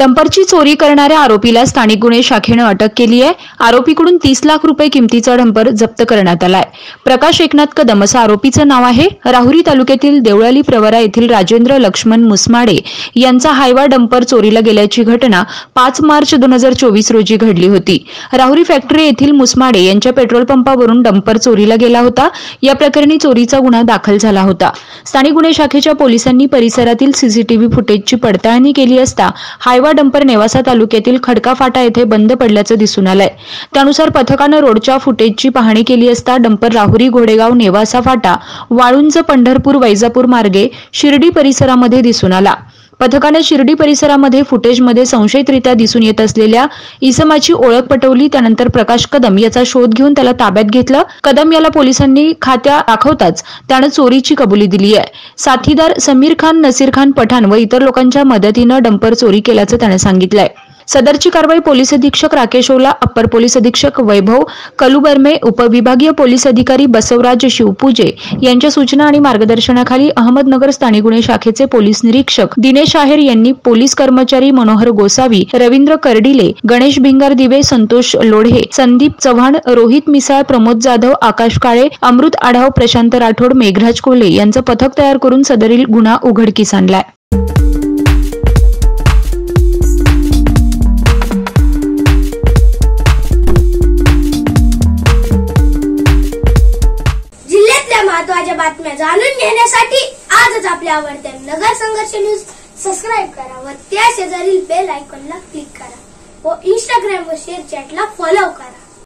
डंपरची चोरी करणाऱ्या आरोपीला स्थानिक गुन्हे शाखेने अटक केली आहे। आरोपीकडून 30 लाख रुपये किमतीचा डंपर जप्त करण्यात आलाय। प्रकाश एकनाथ कदम असं आरोपीचं नाव आहे। राहुरी तालुक्यातील देवळाली प्रवरा येथील राजेंद्र लक्ष्मण मुसमाडे यांचा हायवा डंपर चोरीला गेल्याची घटना 5 मार्च 2024 रोजी घडली होती। राहुरी फॅक्टरी येथील मुसमाडे यांच्या पेट्रोल पंपावरून डंपर चोरीला गेला होता। या प्रकरणी चोरीचा गुन्हा दाखल झाला होता। स्थानिक गुन्हे शाखेच्या पोलिसांनी परिसरातील सीसीटीव्ही फुटेजची पडताळणी केली असता हायवा डंपर नेवासा तालुक्यातील खडका फाटा येथे बंद पडल्याचं दिसून आलंय। त्यानुसार पथकानं रोडच्या फुटेजची पाहणी केली असता डंपर राहुरी घोडेगाव नेवासा फाटा वाळुंज पंढरपूर वैजापूर मार्गे शिर्डी परिसरामध्ये दिसून आला। पथकाने शिर्डी परिसरामध्ये फुटेजमध्ये संशयितरित्या दिसून येत असलेल्या इसमाची ओळख पटवली। त्यानंतर प्रकाश कदम याचा शोध घेऊन त्याला ताब्यात घेतलं। कदम याला पोलिसांनी खात्या दाखवताच त्याने चोरीची कबुली दिली आहे। साथीदार समीर खान, नसीर खान पठाण व इतर लोकांच्या मदतीने डंपर चोरी केल्याचं त्याने सांगितलंय। सदरची कारवाई पोलीस अधीक्षक राकेश ओला, अप्पर पोलीस अधीक्षक वैभव कलुबर्मे, उपविभागीय पोलीस अधिकारी बसवराज शिवपूजे यांच्या सूचना आणि मार्गदर्शनाखाली अहमदनगर स्थानिक गुन्हे शाखेचे पोलीस निरीक्षक दिनेश आहेर यांनी पोलीस कर्मचारी मनोहर गोसावी, रवींद्र कर्डिले, गणेश भिंगार दिवे, संतोष लोढे, संदीप चव्हाण, रोहित मिसाळ, प्रमोद जाधव, आकाश काळे, अमृत आढाव, प्रशांत राठोड, मेघराज कोल्हे यांचं पथक तयार करून सदरील गुन्हा उघडकीस आणलाय। महत्त्वाच्या बातम्या जाणून घेण्यासाठी आजच आपल्या आवडत्या नगर संघर्ष न्यूज सबस्क्राइब करा व त्या शेजारील बेल आयकॉनला क्लिक करा व इंस्टाग्राम व शेअर चॅटला फॉलो करा।